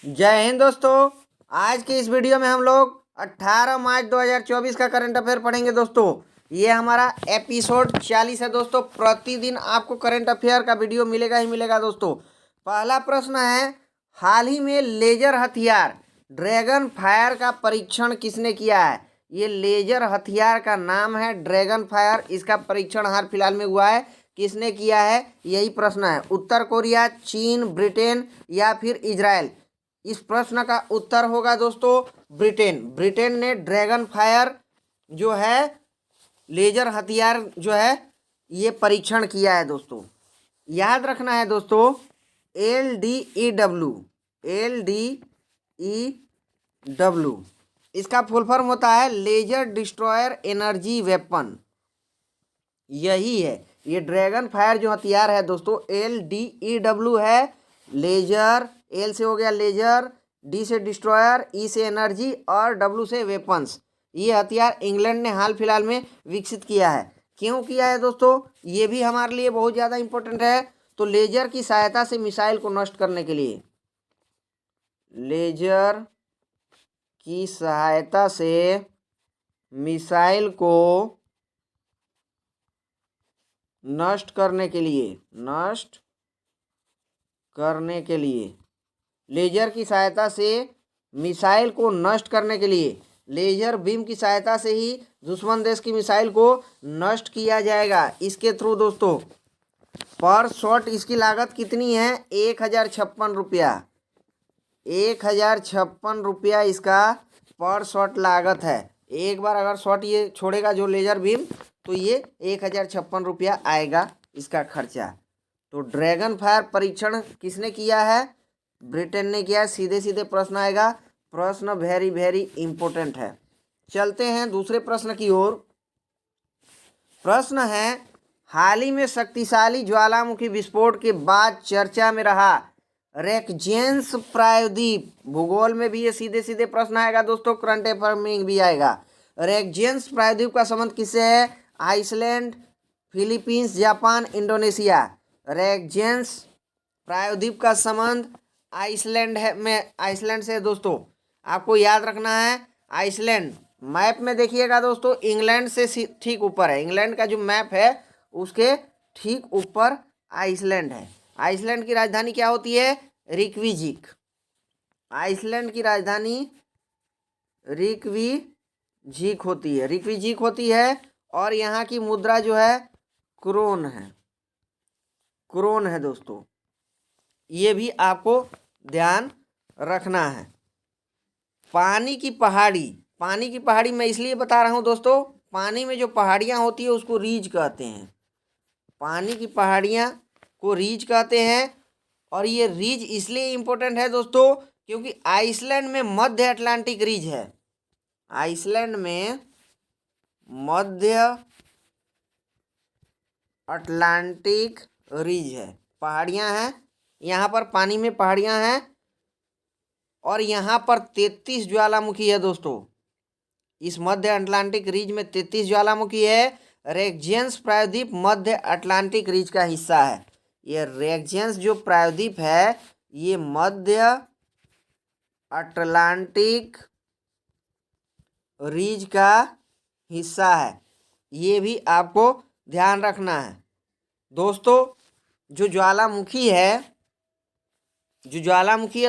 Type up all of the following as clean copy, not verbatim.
जय हिंद दोस्तों। आज की इस वीडियो में हम लोग 18 मार्च 2024 का करंट अफेयर पढ़ेंगे दोस्तों। ये हमारा एपिसोड 40 है दोस्तों। प्रतिदिन आपको करंट अफेयर का वीडियो मिलेगा ही मिलेगा दोस्तों। पहला प्रश्न है, हाल ही में लेजर हथियार ड्रैगन फायर का परीक्षण किसने किया है? ये लेजर हथियार का नाम है ड्रैगन फायर। इसका परीक्षण हाल फिलहाल में हुआ है। किसने किया है, यही प्रश्न है। उत्तर कोरिया, चीन, ब्रिटेन या फिर इजराइल? इस प्रश्न का उत्तर होगा दोस्तों ब्रिटेन। ब्रिटेन ने ड्रैगन फायर जो है लेजर हथियार जो है ये परीक्षण किया है दोस्तों। याद रखना है दोस्तों, LDEW, LDEW इसका फुल फॉर्म होता है लेजर डिस्ट्रॉयर एनर्जी वेपन। यही है ये ड्रैगन फायर जो हथियार है दोस्तों, LDEW है। लेजर, एल से हो गया लेजर, डी से डिस्ट्रॉयर, ई से एनर्जी और डब्ल्यू से वेपन्स। ये हथियार इंग्लैंड ने हाल फिलहाल में विकसित किया है। क्यों किया है दोस्तों, ये भी हमारे लिए बहुत ज़्यादा इंपॉर्टेंट है। तो लेजर की सहायता से मिसाइल को नष्ट करने के लिए, लेजर की सहायता से मिसाइल को नष्ट करने के लिए लेजर की सहायता से मिसाइल को नष्ट करने के लिए लेजर बीम की सहायता से ही दुश्मन देश की मिसाइल को नष्ट किया जाएगा। इसके थ्रू दोस्तों पर शॉट इसकी लागत कितनी है? 1056 रुपया। 1056 रुपया इसका पर शॉट लागत है। एक बार अगर शॉट ये छोड़ेगा जो लेजर बीम, तो ये 1056 रुपया आएगा इसका खर्चा। तो ड्रैगन फायर परीक्षण किसने किया है? ब्रिटेन ने किया है। सीधे सीधे प्रश्न आएगा। प्रश्न वेरी वेरी इंपॉर्टेंट है। चलते हैं दूसरे प्रश्न की ओर। प्रश्न है, हाल ही में शक्तिशाली ज्वालामुखी विस्फोट के बाद चर्चा में रहा रेकजेंस प्रायद्वीप। भूगोल में भी ये सीधे सीधे प्रश्न आएगा दोस्तों, करंट अफेयर में भी आएगा। रेकजेंस प्रायद्वीप का संबंध किससे है? Iceland, Philippines, Japan, Indonesia. Reykjanes प्रायद्वीप का संबंध आइसलैंड है में आइसलैंड से है दोस्तों। आपको याद रखना है आइसलैंड मैप में देखिएगा दोस्तों, इंग्लैंड से ठीक ऊपर है। इंग्लैंड का जो मैप है उसके ठीक ऊपर आइसलैंड है। आइसलैंड की राजधानी क्या होती है? रिक्विजिक। आइसलैंड की राजधानी रिक्विजिक होती है। और यहाँ की मुद्रा जो है क्रोन है दोस्तों। ये भी आपको ध्यान रखना है। पानी की पहाड़ी मैं इसलिए बता रहा हूँ दोस्तों, पानी में जो पहाड़ियाँ होती है उसको रीज कहते हैं। पानी की पहाड़ियाँ को रीज कहते हैं। और ये रीज इसलिए इम्पोर्टेंट है दोस्तों क्योंकि आइसलैंड में मध्य अटलांटिक रीज है। आइसलैंड में मध्य अटलांटिक रीज है, पहाड़ियाँ हैं। यहाँ पर पानी में पहाड़ियाँ हैं और यहाँ पर 33 ज्वालामुखी है दोस्तों। इस मध्य अटलांटिक रीज में 33 ज्वालामुखी है। रेकजेंस प्रायद्वीप मध्य अटलांटिक रीज का हिस्सा है। ये रेकजेंस जो प्रायद्वीप है ये मध्य अटलांटिक रीज का हिस्सा है। ये भी आपको ध्यान रखना है दोस्तों। जो ज्वालामुखी है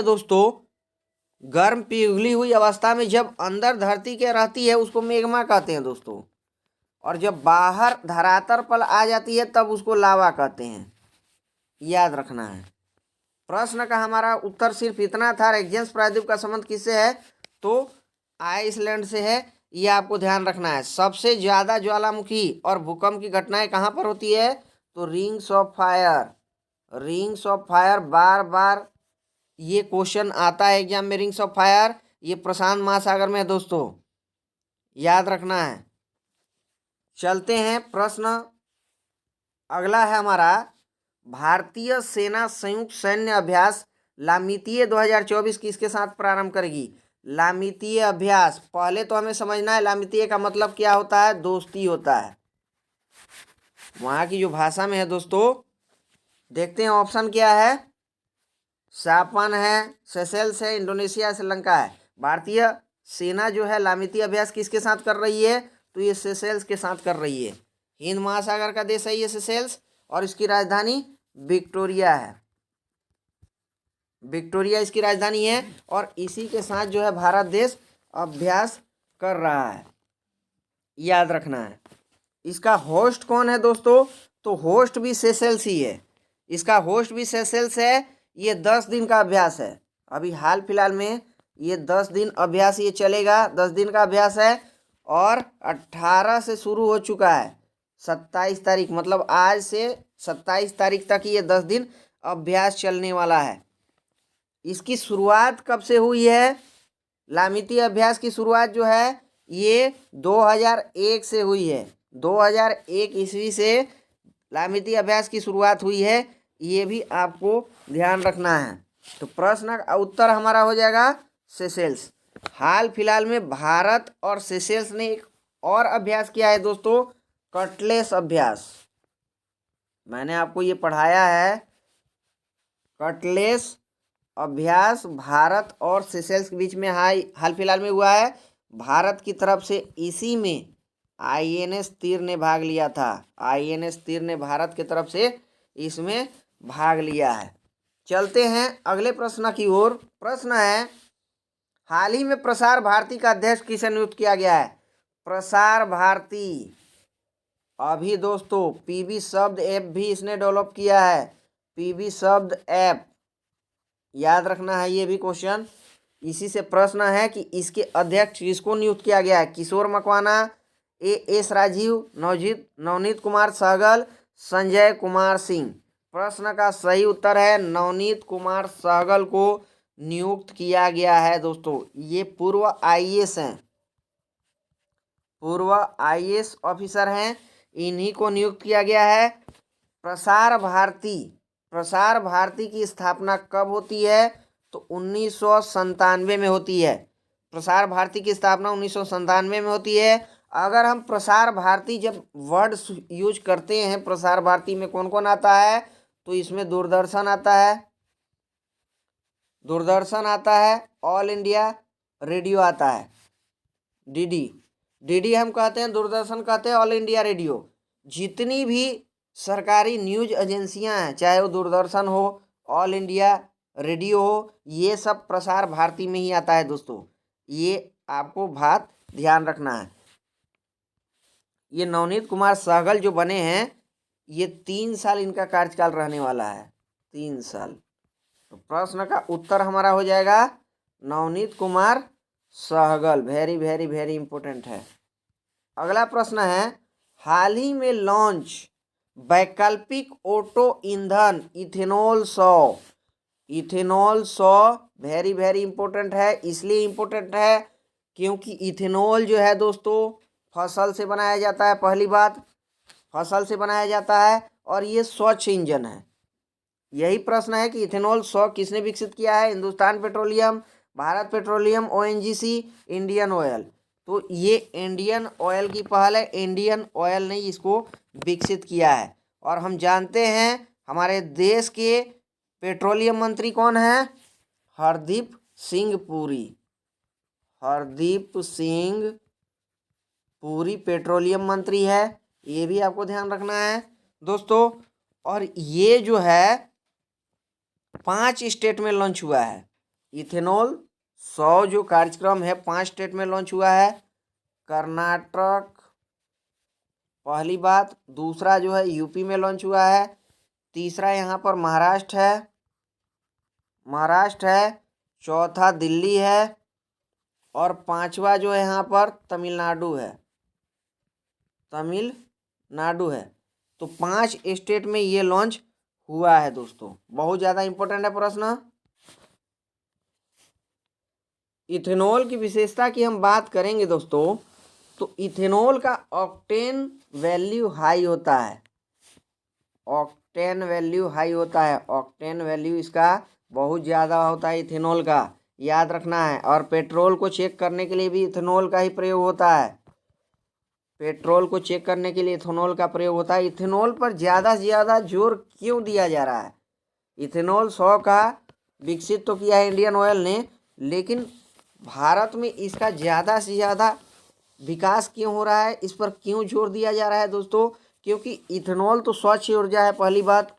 दोस्तों, गर्म पिघली हुई अवस्था में जब अंदर धरती के रहती है उसको मैग्मा कहते हैं दोस्तों। और जब बाहर धरातल पर आ जाती है तब उसको लावा कहते हैं। याद रखना है। प्रश्न का हमारा उत्तर सिर्फ इतना था, रेकजेंस प्रायद्वीप का संबंध किससे है? तो आइसलैंड से है। ये आपको ध्यान रखना है। सबसे ज़्यादा ज्वालामुखी और भूकंप की घटनाएं कहाँ पर होती है? तो रिंग्स ऑफ फायर। बार बार ये क्वेश्चन आता है एग्जाम में। रिंग्स ऑफ फायर ये प्रशांत महासागर में है दोस्तों, याद रखना है। चलते हैं प्रश्न अगला है हमारा, भारतीय सेना संयुक्त सैन्य अभ्यास लामितीय 2024 किसके साथ प्रारंभ करेगी? लामितीय अभ्यास, पहले तो हमें समझना है लामितीय का मतलब क्या होता है। दोस्ती होता है वहाँ की जो भाषा में है दोस्तों। देखते हैं ऑप्शन क्या है। सापान है, सेशेल्स है, इंडोनेशिया, श्रीलंका है। भारतीय सेना जो है लामिती अभ्यास किसके साथ कर रही है? तो ये सेशेल्स के साथ कर रही है। हिंद महासागर का देश है ये सेशेल्स, और इसकी राजधानी विक्टोरिया है। विक्टोरिया इसकी राजधानी है, और इसी के साथ जो है भारत देश अभ्यास कर रहा है, याद रखना है। इसका होस्ट कौन है दोस्तों? तो होस्ट भी सेशेल्स ही है। इसका होस्ट भी सेशेल्स है। ये 10 दिन का अभ्यास है। अभी हाल फिलहाल में ये 10 दिन अभ्यास ये चलेगा। 10 दिन का अभ्यास है, और 18 से शुरू हो चुका है। 27 तारीख मतलब आज से 27 तारीख तक ये 10 दिन अभ्यास चलने वाला है। इसकी शुरुआत कब से हुई है? लामिती अभ्यास की शुरुआत जो है ये 2001 से हुई है। 2001 ईस्वी से लामिती अभ्यास की शुरुआत हुई है, ये भी आपको ध्यान रखना है। तो प्रश्न का उत्तर हमारा हो जाएगा सेशेल्स। हाल फिलहाल में भारत और सेशेल्स ने एक और अभ्यास किया है दोस्तों, कटलेस अभ्यास। मैंने आपको ये पढ़ाया है, कटलेस अभ्यास भारत और सेशेल्स के बीच में हाल फिलहाल में हुआ है। भारत की तरफ से इसी में INS तीर ने भाग लिया था। INS तीर ने भारत की तरफ से इसमें भाग लिया है। चलते हैं अगले प्रश्न की ओर। प्रश्न है, हाल ही में प्रसार भारती का अध्यक्ष किसे नियुक्त किया गया है? प्रसार भारती अभी दोस्तों PB शब्द ऐप भी इसने डेवलप किया है। PB शब्द ऐप, याद रखना है ये भी क्वेश्चन। इसी से प्रश्न है कि इसके अध्यक्ष किसको नियुक्त किया गया है? किशोर मकवाना, AS राजीव, नवनीत कुमार सहगल, संजय कुमार सिंह। प्रश्न का सही उत्तर है नवनीत कुमार सहगल को नियुक्त किया गया है दोस्तों। ये पूर्व IAS हैं, पूर्व IAS ऑफिसर हैं, इन्हीं को नियुक्त किया गया है। प्रसार भारती की स्थापना कब होती है? तो 1997 में होती है। प्रसार भारती की स्थापना 1997 में होती है। अगर हम प्रसार भारती जब वर्ड यूज करते हैं, प्रसार भारती में कौन कौन आता है? तो इसमें दूरदर्शन आता है, ऑल इंडिया रेडियो आता है, DD हम कहते हैं, दूरदर्शन कहते हैं, ऑल इंडिया रेडियो। जितनी भी सरकारी न्यूज एजेंसियां हैं, चाहे वो दूरदर्शन हो, ऑल इंडिया रेडियो हो, ये सब प्रसार भारती में ही आता है दोस्तों। ये आपको बात ध्यान रखना है। ये नवनीत कुमार सहगल जो बने हैं, ये 3 साल इनका कार्यकाल रहने वाला है, 3 साल। तो प्रश्न का उत्तर हमारा हो जाएगा Navneet Kumar Sehgal. Very very very important है। अगला प्रश्न है, हाल ही में लॉन्च वैकल्पिक ऑटो ईंधन इथेनॉल 100 वेरी वेरी इंपॉर्टेंट है। इसलिए इंपॉर्टेंट है क्योंकि इथेनॉल जो है दोस्तों फसल से बनाया जाता है। पहली बात, फसल से बनाया जाता है, और ये स्वच्छ इंजन है। यही प्रश्न है कि इथेनॉल 100 किसने विकसित किया है? Hindustan petroleum, Bharat petroleum, ONGC, Indian oil. तो ये इंडियन ऑयल की पहल है, इंडियन ऑयल ने इसको विकसित किया है। और हम जानते हैं हमारे देश के पेट्रोलियम मंत्री कौन है? हरदीप सिंह पुरी पेट्रोलियम मंत्री है। ये भी आपको ध्यान रखना है दोस्तों। और ये जो है 5 स्टेट में लॉन्च हुआ है। इथेनॉल 100 जो कार्यक्रम है 5 स्टेट में लॉन्च हुआ है। कर्नाटक पहली बात, दूसरा जो है UP में लॉन्च हुआ है, तीसरा यहाँ पर महाराष्ट्र है, चौथा दिल्ली है, और 5वां जो है यहाँ पर तमिलनाडु है। तो 5 स्टेट में ये लॉन्च हुआ है दोस्तों। बहुत ज़्यादा इंपॉर्टेंट है प्रश्न। इथेनॉल की विशेषता की हम बात करेंगे दोस्तों, तो इथेनॉल का ऑक्टेन वैल्यू हाई होता है। ऑक्टेन वैल्यू इसका बहुत ज़्यादा होता है इथेनॉल का, याद रखना है। और पेट्रोल को चेक करने के लिए भी इथेनॉल का ही प्रयोग होता है। इथेनॉल पर ज़्यादा से ज़्यादा जोर क्यों दिया जा रहा है? इथेनॉल 100 का विकसित तो किया है इंडियन ऑयल ने, लेकिन भारत में इसका ज़्यादा से ज़्यादा विकास क्यों हो रहा है, इस पर क्यों जोर दिया जा रहा है दोस्तों? क्योंकि इथेनॉल तो स्वच्छ ऊर्जा है। पहली बात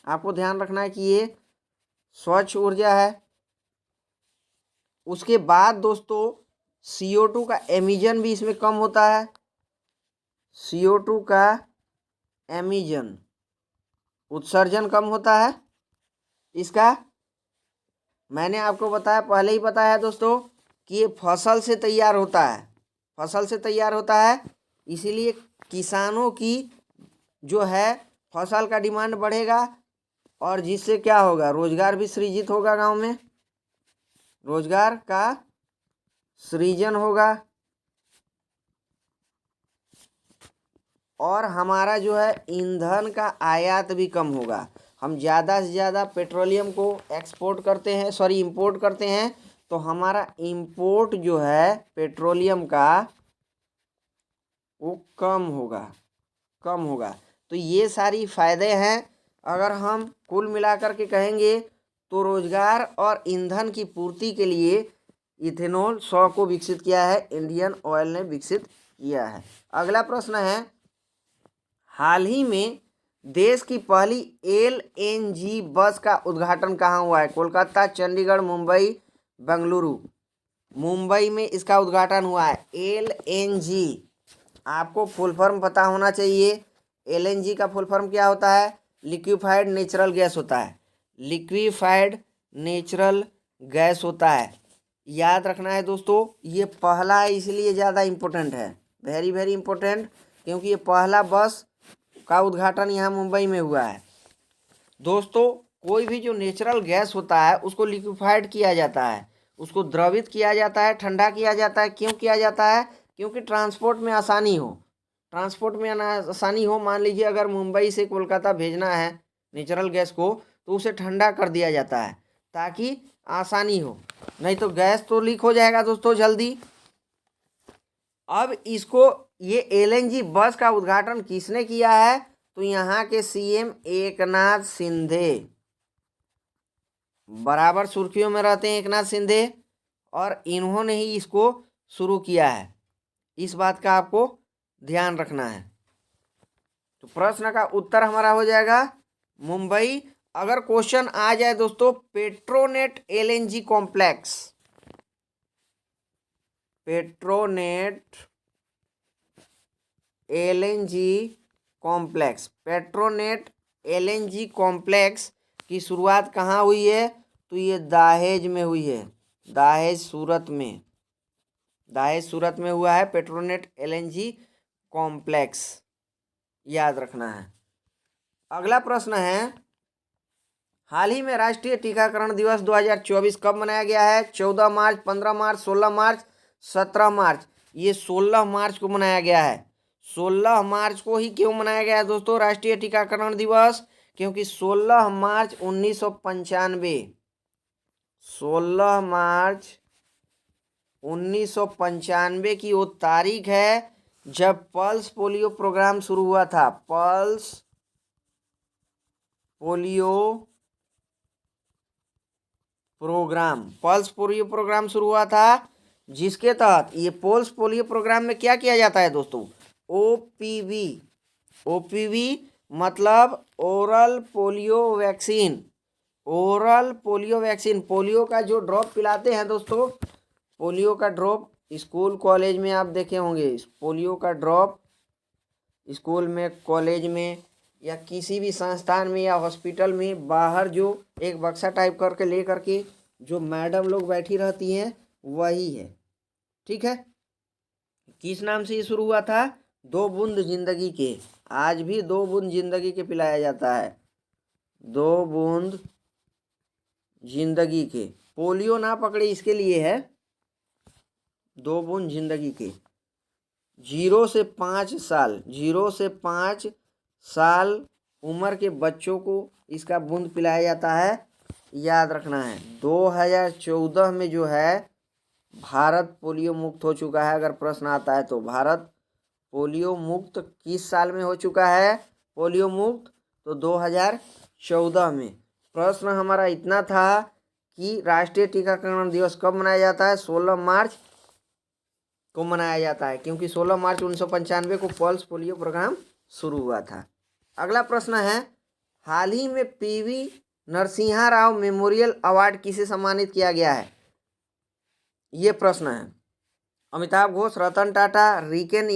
आपको ध्यान रखना है कि ये स्वच्छ ऊर्जा है। उसके बाद दोस्तों CO2 का एमिशन भी इसमें कम होता है। CO2 का एमिशन, उत्सर्जन कम होता है इसका। मैंने आपको बताया, पहले ही बताया दोस्तों कि ये फसल से तैयार होता है, फसल से तैयार होता है। इसीलिए किसानों की जो है फसल का डिमांड बढ़ेगा और जिससे क्या होगा, रोजगार भी सृजित होगा, गांव में रोजगार का सृजन होगा और हमारा जो है ईंधन का आयात भी कम होगा। हम ज़्यादा से ज़्यादा पेट्रोलियम को एक्सपोर्ट करते हैं, सॉरी इंपोर्ट करते हैं, तो हमारा इंपोर्ट जो है पेट्रोलियम का वो कम होगा। तो ये सारी फायदे हैं। अगर हम कुल मिलाकर के कहेंगे तो रोजगार और ईंधन की पूर्ति के लिए इथेनॉल 100 को विकसित किया है, इंडियन ऑयल ने विकसित किया है। अगला प्रश्न है, हाल ही में देश की पहली LNG बस का उद्घाटन कहाँ हुआ है? कोलकाता, चंडीगढ़, मुंबई, बेंगलुरु। मुंबई में इसका उद्घाटन हुआ है। LNG आपको फुल फॉर्म पता होना चाहिए। LNG का फुल फॉर्म क्या होता है? लिक्विफाइड नेचुरल गैस होता है। लिक्विफाइड नेचुरल गैस होता है, याद रखना है दोस्तों। ये पहला है इसलिए ज़्यादा इम्पोर्टेंट है, वेरी वेरी इम्पोर्टेंट, क्योंकि ये पहला बस का उद्घाटन यहाँ मुंबई में हुआ है। दोस्तों कोई भी जो नेचुरल गैस होता है उसको लिक्विफाइड किया जाता है, उसको द्रवित किया जाता है, ठंडा किया जाता है। क्यों किया जाता है? क्योंकि ट्रांसपोर्ट में आसानी हो, आसानी हो। मान लीजिए अगर मुंबई से कोलकाता भेजना है नेचुरल गैस को, तो उसे ठंडा कर दिया जाता है ताकि आसानी हो, नहीं तो गैस तो लीक हो जाएगा दोस्तों जल्दी। अब इसको ये LNG बस का उद्घाटन किसने किया है? तो यहाँ के CM एकनाथ शिंदे, बराबर सुर्खियों में रहते हैं एकनाथ शिंदे, और इन्होंने ही इसको शुरू किया है। इस बात का आपको ध्यान रखना है। तो प्रश्न का उत्तर हमारा हो जाएगा मुंबई। अगर क्वेश्चन आ जाए दोस्तों, Petronet LNG complex, Petronet LNG complex, Petronet LNG complex की शुरुआत कहाँ हुई है? तो ये दहेज में हुई है, दहेज सूरत में हुआ है पेट्रोनेट LNG कॉम्प्लेक्स, याद रखना है। अगला प्रश्न है, हाल ही में राष्ट्रीय टीकाकरण दिवस 2024 कब मनाया गया है? 14 मार्च, 15 मार्च, 16 मार्च, 17 मार्च। ये 16 मार्च को मनाया गया है। 16 मार्च को ही क्यों मनाया गया है दोस्तों राष्ट्रीय टीकाकरण दिवस? क्योंकि 16 मार्च 1995, 16 मार्च 1995 की वो तारीख है जब पल्स पोलियो प्रोग्राम शुरू हुआ था। पल्स पोलियो प्रोग्राम शुरू हुआ था, जिसके तहत ये पल्स पोलियो प्रोग्राम में क्या किया जाता है दोस्तों? OPV मतलब ओरल पोलियो वैक्सीन। पोलियो का जो ड्रॉप पिलाते हैं दोस्तों, पोलियो का ड्रॉप स्कूल कॉलेज में आप देखे होंगे। पोलियो का ड्रॉप स्कूल में, कॉलेज में, या किसी भी संस्थान में या हॉस्पिटल में बाहर जो एक बक्सा टाइप करके ले करके जो मैडम लोग बैठी रहती हैं, वही है। ठीक है, किस नाम से ये शुरू हुआ था? 2 बूंद जिंदगी के। आज भी 2 बूंद जिंदगी के पिलाया जाता है, 2 बूंद जिंदगी के। पोलियो ना पकड़े इसके लिए है 2 बूंद जिंदगी के। 0 से 5 साल उम्र के बच्चों को इसका बूंद पिलाया जाता है, याद रखना है। 2014 में जो है भारत पोलियो मुक्त हो चुका है। अगर प्रश्न आता है तो भारत पोलियो मुक्त किस साल में हो चुका है? पोलियो मुक्त तो 2014 में। प्रश्न हमारा इतना था कि राष्ट्रीय टीकाकरण दिवस कब मनाया जाता है? 16 मार्च को मनाया जाता है, क्योंकि 16 मार्च 1995 को पल्स पोलियो प्रोग्राम शुरू हुआ था। अगला प्रश्न है, हाल ही में PV Narasimha Rao memorial award किसे सम्मानित किया गया है? ये प्रश्न है। Amitabh Ghosh, Ratan Tata, RIKEN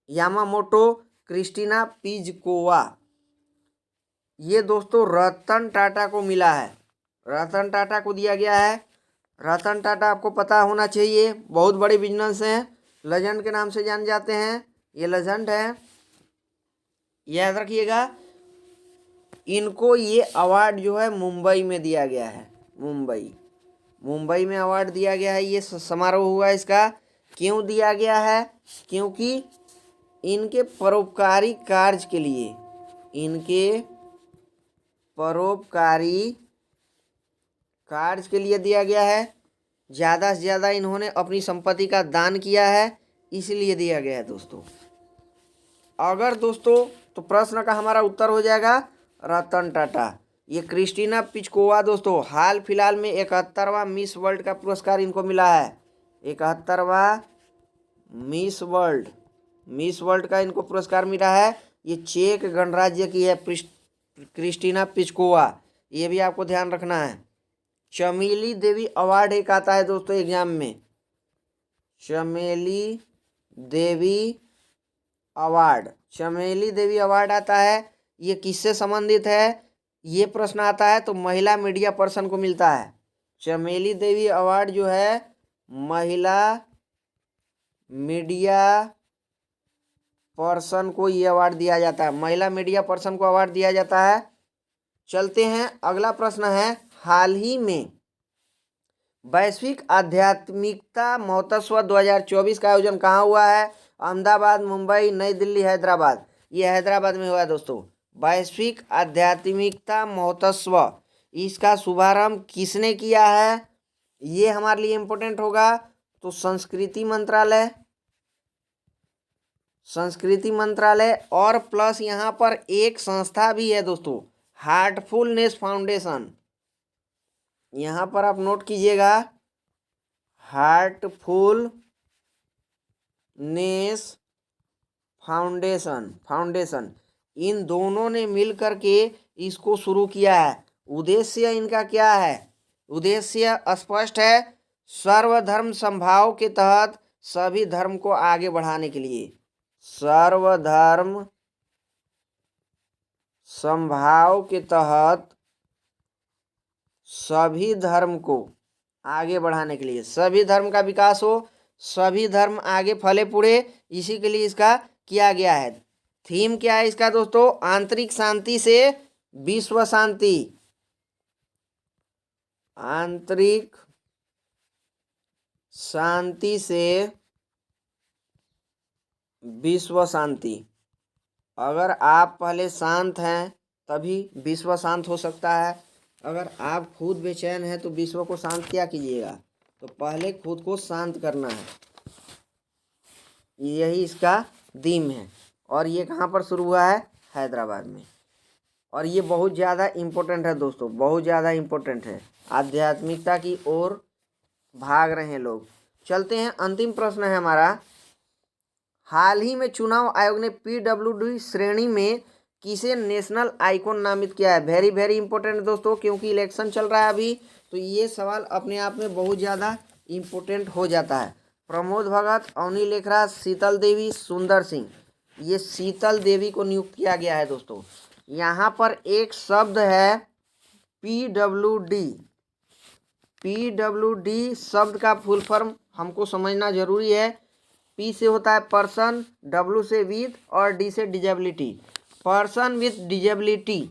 Yamamoto, Christina पिजकोवा। ये दोस्तों रतन टाटा को मिला है, रतन टाटा को दिया गया है। रतन टाटा आपको पता होना चाहिए, बहुत बड़े बिजनेस हैं, लेजेंड के नाम से जान जाते हैं, ये लेजेंड है, याद रखिएगा। इनको ये अवार्ड जो है मुंबई में दिया गया है, मुंबई में अवार्ड दिया गया है। ये समारोह हुआ इसका, क्यों दिया गया है? क्योंकि इनके परोपकारी कार्य के लिए, इनके परोपकारी कार्य के लिए दिया गया है। ज़्यादा से ज़्यादा इन्होंने अपनी संपत्ति का दान किया है, इसलिए दिया गया है दोस्तों। अगर दोस्तों तो प्रश्न का हमारा उत्तर हो जाएगा रतन टाटा। ये क्रिस्टीना पिचकोवा दोस्तों हाल फिलहाल में 71वां मिस वर्ल्ड का पुरस्कार इनको मिला है। 71वां मिस वर्ल्ड का इनको पुरस्कार मिला है। ये चेक गणराज्य की है क्रिस्टीना पिचकोवा, ये भी आपको ध्यान रखना है। चमेली देवी अवार्ड एक आता है दोस्तों एग्जाम में, चमेली देवी अवार्ड आता है। ये किससे संबंधित है? ये प्रश्न आता है तो महिला मीडिया पर्सन को मिलता है। चमेली देवी अवार्ड जो है महिला मीडिया पर्सन को ये अवार्ड दिया जाता है, महिला मीडिया पर्सन को अवार्ड दिया जाता है। चलते हैं, अगला प्रश्न है, हाल ही में वैश्विक आध्यात्मिकता महोत्सव 2024 का आयोजन कहाँ हुआ है? अहमदाबाद, मुंबई, नई दिल्ली, हैदराबाद। ये हैदराबाद में हुआ है दोस्तों। वैश्विक आध्यात्मिकता महोत्सव, इसका शुभारंभ किसने किया है? ये हमारे लिए इम्पोर्टेंट होगा। तो संस्कृति मंत्रालय और प्लस यहाँ पर एक संस्था भी है दोस्तों, हार्टफुलनेस फाउंडेशन। यहाँ पर आप नोट कीजिएगा, हार्टफुलनेस फाउंडेशन। इन दोनों ने मिल करके इसको शुरू किया है। उद्देश्य इनका क्या है? उद्देश्य स्पष्ट है, सर्वधर्म समभाव के तहत सभी धर्म को आगे बढ़ाने के लिए, सर्वधर्म समभाव के तहत सभी धर्म को आगे बढ़ाने के लिए, सभी धर्म का विकास हो, सभी धर्म आगे फले फूले, इसी के लिए इसका किया गया है। थीम क्या है इसका दोस्तों? आंतरिक शांति से विश्व शांति, आंतरिक शांति से विश्व शांति। अगर आप पहले शांत हैं तभी विश्व शांत हो सकता है। अगर आप खुद बेचैन हैं तो विश्व को शांत क्या कीजिएगा? तो पहले खुद को शांत करना है, यही इसका थीम है। और ये कहाँ पर शुरू हुआ है? हैदराबाद में। और ये बहुत ज़्यादा इम्पोर्टेंट है दोस्तों, बहुत ज़्यादा इम्पोर्टेंट है, आध्यात्मिकता की ओर भाग रहे हैं लोग। चलते हैं, अंतिम प्रश्न है हमारा, हाल ही में चुनाव आयोग ने PWD श्रेणी में किसे नेशनल आइकॉन नामित किया है? वेरी वेरी इंपॉर्टेंट दोस्तों, क्योंकि इलेक्शन चल रहा है अभी, तो ये सवाल अपने आप में बहुत ज़्यादा इम्पोर्टेंट हो जाता है। प्रमोद भगत, अवनी लेखरा, शीतल देवी, सुंदर सिंह। ये शीतल देवी को नियुक्त किया गया है दोस्तों। यहाँ पर एक शब्द है PWD शब्द का फुल फॉर्म हमको समझना जरूरी है। P से होता है पर्सन, W से विथ और D से डिजेबिलिटी। पर्सन विथ डिजेबिलिटी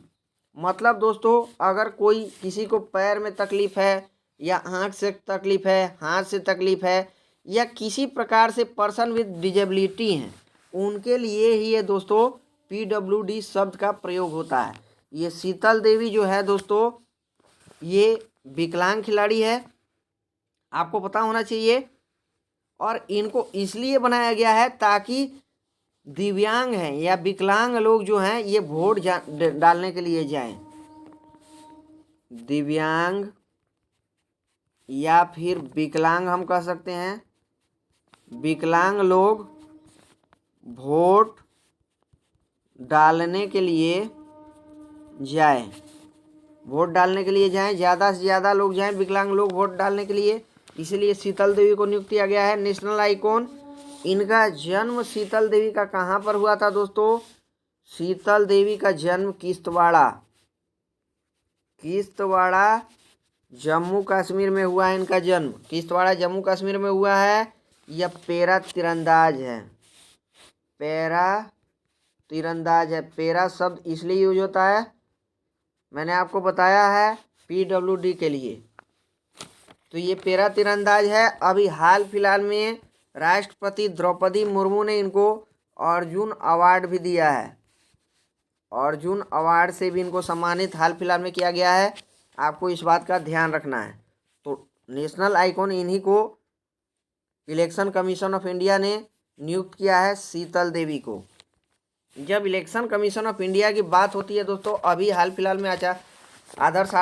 मतलब दोस्तों, अगर कोई किसी को पैर में तकलीफ है या आँख से तकलीफ है, हाथ से तकलीफ है, या किसी प्रकार से पर्सन विथ डिजेबिलिटी हैं, उनके लिए ही ये दोस्तों PWD शब्द का प्रयोग होता है। ये शीतल देवी जो है दोस्तों, ये विकलांग खिलाड़ी है, आपको पता होना चाहिए। और इनको इसलिए बनाया गया है ताकि दिव्यांग हैं या विकलांग लोग जो हैं ये वोट डालने के लिए जाएं। दिव्यांग या फिर विकलांग हम कह सकते हैं, विकलांग लोग वोट डालने के लिए जाएं, वोट डालने के लिए जाएं, ज़्यादा से ज़्यादा लोग जाएं, विकलांग लोग वोट डालने के लिए। इसलिए शीतल देवी को नियुक्त किया गया है नेशनल आइकॉन। इनका जन्म शीतल देवी का कहाँ पर हुआ था दोस्तों? शीतल देवी का जन्म किश्तवाड़ा जम्मू कश्मीर में हुआ है। इनका जन्म किश्तवाड़ा जम्मू कश्मीर में हुआ है। यह पैरा तीरंदाज है, पैरा तीरंदाज है। पैरा शब्द इसलिए यूज होता है, मैंने आपको बताया है, PWD के लिए। तो ये पैरा तीरंदाज है। अभी हाल फिलहाल में राष्ट्रपति द्रौपदी मुर्मू ने इनको अर्जुन अवार्ड भी दिया है। अर्जुन अवार्ड से भी इनको सम्मानित हाल फिलहाल में किया गया है। आपको इस बात का ध्यान रखना है। तो नेशनल आइकॉन इन्हीं को इलेक्शन कमीशन ऑफ इंडिया ने नियुक्त किया है, शीतल देवी को। जब इलेक्शन कमीशन ऑफ इंडिया की बात होती है दोस्तों, अभी हाल फिलहाल में आदर्श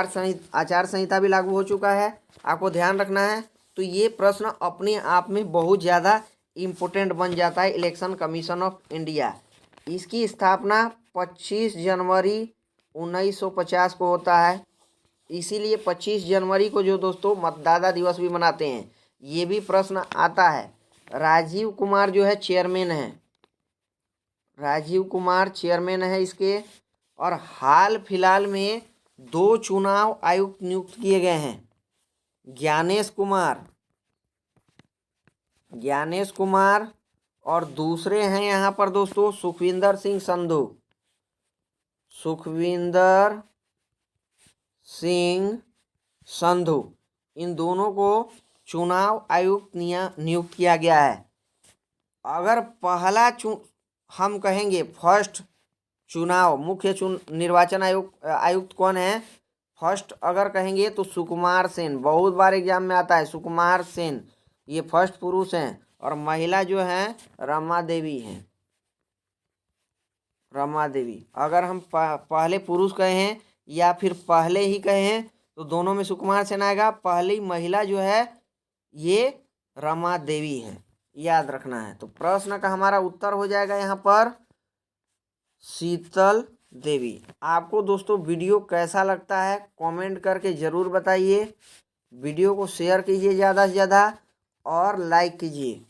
आचार संहिता भी लागू हो चुका है, आपको ध्यान रखना है। तो ये प्रश्न अपने आप में बहुत ज़्यादा इम्पोर्टेंट बन जाता है। इलेक्शन कमीशन ऑफ इंडिया, इसकी स्थापना 25 जनवरी 1950 को होता है। इसीलिए 25 जनवरी को जो दोस्तों मतदाता दिवस भी मनाते हैं। ये भी प्रश्न आता है। राजीव कुमार जो है चेयरमैन है, राजीव कुमार चेयरमैन है इसके। और हाल फिलहाल में 2 चुनाव आयुक्त नियुक्त किए गए हैं, ज्ञानेश कुमार और दूसरे हैं यहाँ पर दोस्तों सुखविंदर सिंह संधू। इन दोनों को चुनाव आयुक्त नियुक्त किया गया है। अगर पहला हम कहेंगे फर्स्ट चुनाव मुख्य निर्वाचन आयुक्त कौन है, फर्स्ट अगर कहेंगे तो सुकुमार सेन, बहुत बार एग्जाम में आता है सुकुमार सेन, ये फर्स्ट पुरुष हैं। और महिला जो हैं रमा देवी हैं, रमा देवी। अगर हम पहले पुरुष कहे हैं या फिर पहले ही कहे हैं तो दोनों में सुकुमार सेन आएगा। पहली महिला जो है ये रमा देवी है, याद रखना है। तो प्रश्न का हमारा उत्तर हो जाएगा यहाँ पर शीतल देवी। आपको दोस्तों वीडियो कैसा लगता है कमेंट करके ज़रूर बताइए। वीडियो को शेयर कीजिए ज़्यादा से ज़्यादा और लाइक कीजिए।